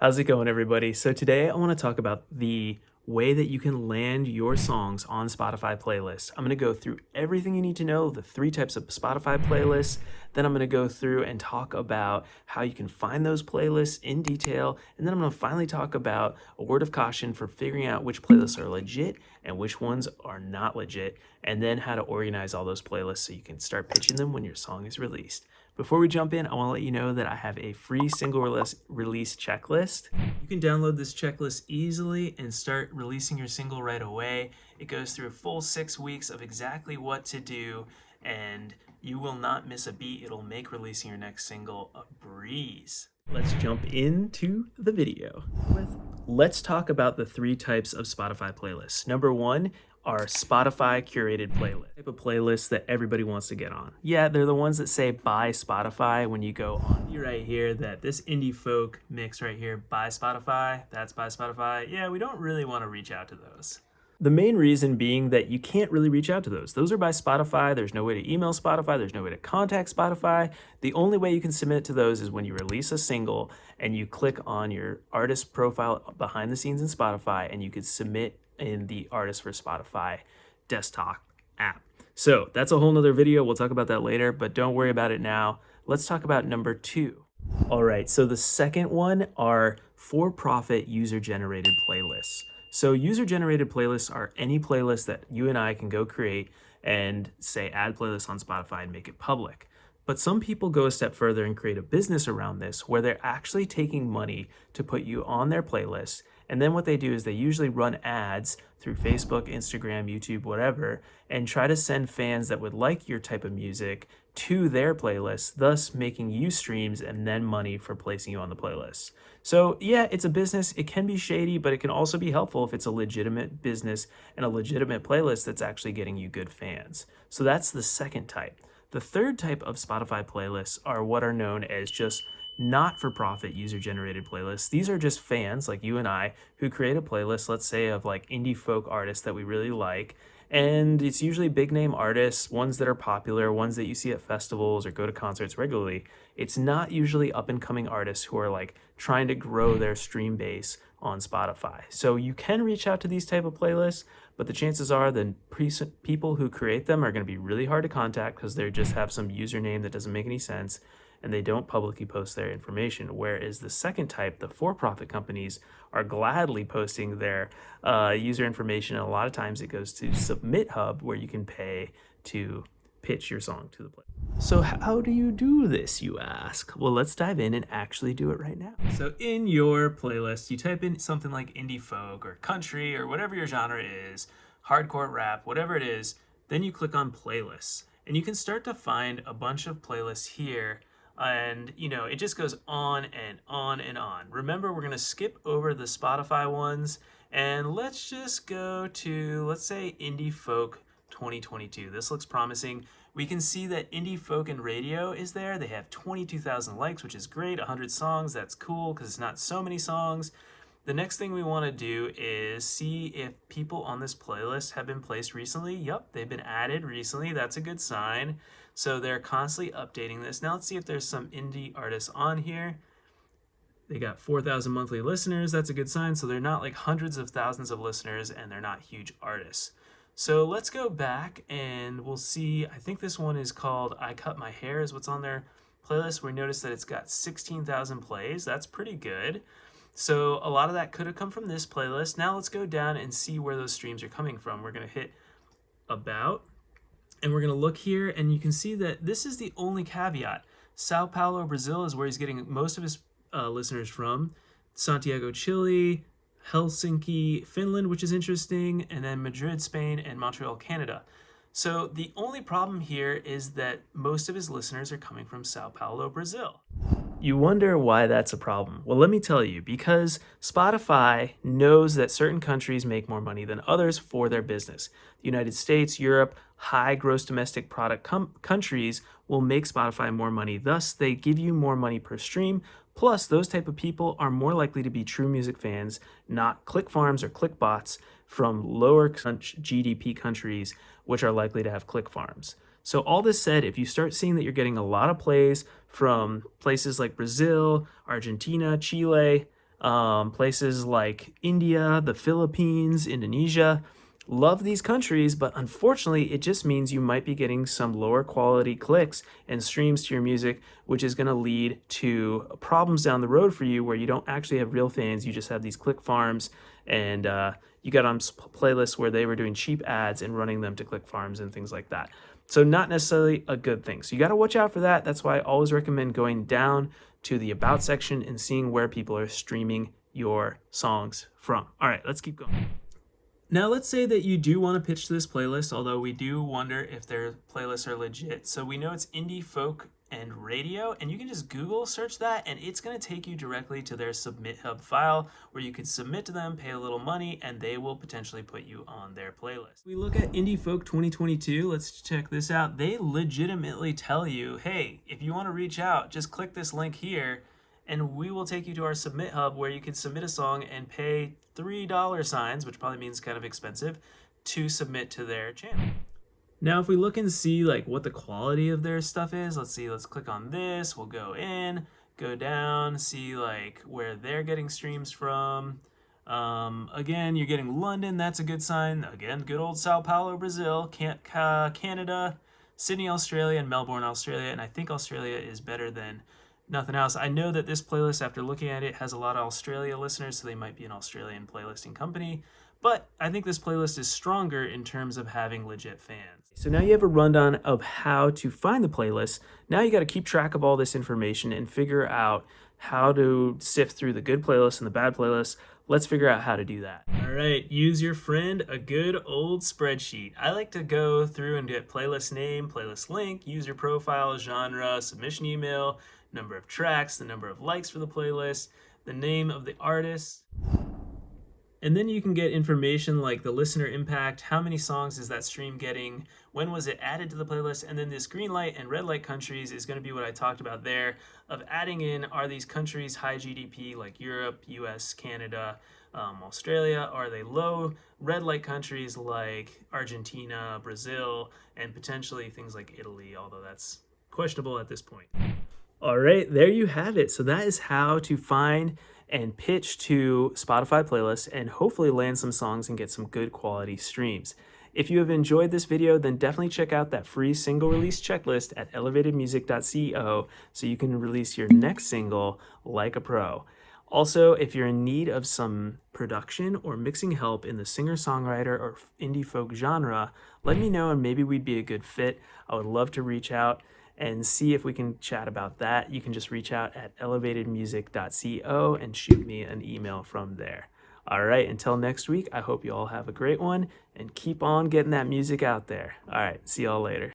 How's it going, everybody? So today I want to talk about the way that you can land your songs on Spotify playlists. I'm going to go through everything you need to know, the 3 types of Spotify playlists. Then I'm going to go through and talk about how you can find those playlists in detail. And then I'm going to finally talk about a word of caution for figuring out which playlists are legit and which ones are not legit, and then how to organize all those playlists so you can start pitching them when your song is released. Before we jump in, I want to let you know that I have a free single release checklist. You can download this checklist easily and start releasing your single right away. It goes through a full 6 weeks of exactly what to do, and you will not miss a beat. It'll make releasing your next single a breeze. Let's jump into the video. Let's talk about the 3 types of Spotify playlists. Number 1 are Spotify curated playlists. Type of playlists that everybody wants to get on. Yeah, they're the ones that say by Spotify when you go on. You right here that this indie folk mix right here by Spotify, that's by Spotify. Yeah, we don't really want to reach out to those. The main reason being that you can't really reach out to those. Those are by Spotify. There's no way to email Spotify. There's no way to contact Spotify. The only way you can submit to those is when you release a single and you click on your artist profile behind the scenes in Spotify, and you could submit in the Artist for Spotify desktop app. So that's a whole nother video. We'll talk about that later, but don't worry about it now. Let's talk about number 2. All right, so the second one are for-profit user-generated playlists. So user-generated playlists are any playlist that you and I can go create and say add playlist on Spotify and make it public. But some people go a step further and create a business around this where they're actually taking money to put you on their playlist. And then what they do is they usually run ads through Facebook, Instagram, YouTube, whatever, and try to send fans that would like your type of music to their playlist, thus making you streams and then money for placing you on the playlist. So yeah, it's a business. It can be shady, but it can also be helpful if it's a legitimate business and a legitimate playlist that's actually getting you good fans. So that's the second type. The third type of Spotify playlists are what are known as just not-for-profit user-generated playlists. These are just fans like you and I who create a playlist, let's say, of like indie folk artists that we really like. And it's usually big name artists, ones that are popular, ones that you see at festivals or go to concerts regularly. It's not usually up and coming artists who are like trying to grow their stream base on Spotify. So you can reach out to these type of playlists, but the chances are the people who create them are going to be really hard to contact because they just have some username that doesn't make any sense, and they don't publicly post their information. Whereas the second type, the for-profit companies, are gladly posting their user information. And a lot of times it goes to Submit Hub, where you can pay to pitch your song to the player. So how do you do this, you ask? Well, let's dive in and actually do it right now. So in your playlist, you type in something like indie folk or country or whatever your genre is, hardcore rap, whatever it is, then you click on playlists. And you can start to find a bunch of playlists here. And, it just goes on and on and on. Remember, we're going to skip over the Spotify ones, and let's just go to, let's say, Indie Folk 2022. This looks promising. We can see that Indie Folk and Radio is there. They have 22,000 likes, which is great. 100 songs, that's cool because it's not so many songs. The next thing we want to do is see if people on this playlist have been placed recently. Yep, they've been added recently. That's a good sign. So they're constantly updating this. Now let's see if there's some indie artists on here. They got 4,000 monthly listeners. That's a good sign. So they're not like hundreds of thousands of listeners, and they're not huge artists. So let's go back and we'll see. I think this one is called I Cut My Hair is what's on their playlist. We notice that it's got 16,000 plays. That's pretty good. So a lot of that could have come from this playlist. Now let's go down and see where those streams are coming from. We're going to hit About, and we're going to look here, and you can see that this is the only caveat. Sao Paulo, Brazil is where he's getting most of his listeners from. Santiago, Chile, Helsinki, Finland, which is interesting, and then Madrid, Spain, and Montreal, Canada. So the only problem here is that most of his listeners are coming from Sao Paulo, Brazil. You wonder why that's a problem. Well, let me tell you, because Spotify knows that certain countries make more money than others for their business. The United States, Europe, high gross domestic product countries will make Spotify more money. Thus, they give you more money per stream. Plus, those type of people are more likely to be true music fans, not click farms or click bots from lower GDP countries, which are likely to have click farms. So all this said, if you start seeing that you're getting a lot of plays from places like Brazil, Argentina, Chile, Places like India, the Philippines, Indonesia. Love these countries, but unfortunately, it just means you might be getting some lower quality clicks and streams to your music, which is going to lead to problems down the road for you where you don't actually have real fans. You just have these click farms, and you got on playlists where they were doing cheap ads and running them to click farms and things like that. So, not necessarily a good thing. So, you got to watch out for that. That's why I always recommend going down to the About section and seeing where people are streaming your songs from. All right, let's keep going. Now, let's say that you do want to pitch to this playlist, although we do wonder if their playlists are legit. So we know it's indie folk and radio, and you can just Google search that, and it's going to take you directly to their Submit Hub file where you can submit to them, pay a little money, and they will potentially put you on their playlist. We look at Indie Folk 2022. Let's check this out. They legitimately tell you, hey, if you want to reach out, just click this link here, and we will take you to our Submit Hub where you can submit a song and pay $3 signs, which probably means kind of expensive, to submit to their channel. Now, if we look and see like what the quality of their stuff is, let's see, let's click on this. We'll go in, go down, see like where they're getting streams from. Again, you're getting London, that's a good sign. Again, good old Sao Paulo, Brazil, Canada, Sydney, Australia, and Melbourne, Australia. And I think Australia is better than nothing else. I know that this playlist, after looking at it, has a lot of Australia listeners, so they might be an Australian playlisting company. But I think this playlist is stronger in terms of having legit fans. So now you have a rundown of how to find the playlist. Now you got to keep track of all this information and figure out how to sift through the good playlists and the bad playlists. Let's figure out how to do that. All right, use your friend, a good old spreadsheet. I like to go through and get playlist name, playlist link, user profile, genre, submission email, number of tracks, the number of likes for the playlist, the name of the artist. And then you can get information like the listener impact, how many songs is that stream getting, when was it added to the playlist, and then this green light and red light countries is going to be what I talked about there, of adding in, are these countries high GDP like Europe, US, Canada, Australia? Are they low red light countries like Argentina, Brazil, and potentially things like Italy, although that's questionable at this point. All right, there you have it. So that is how to find and pitch to Spotify playlists and hopefully land some songs and get some good quality streams. If you have enjoyed this video, then definitely check out that free single release checklist at elevatedmusic.co so you can release your next single like a pro. Also, if you're in need of some production or mixing help in the singer-songwriter or indie folk genre, let me know and maybe we'd be a good fit. I would love to reach out and see if we can chat about that. You can just reach out at elevatedmusic.co and shoot me an email from there. All right, until next week, I hope you all have a great one and keep on getting that music out there. All right, see y'all later.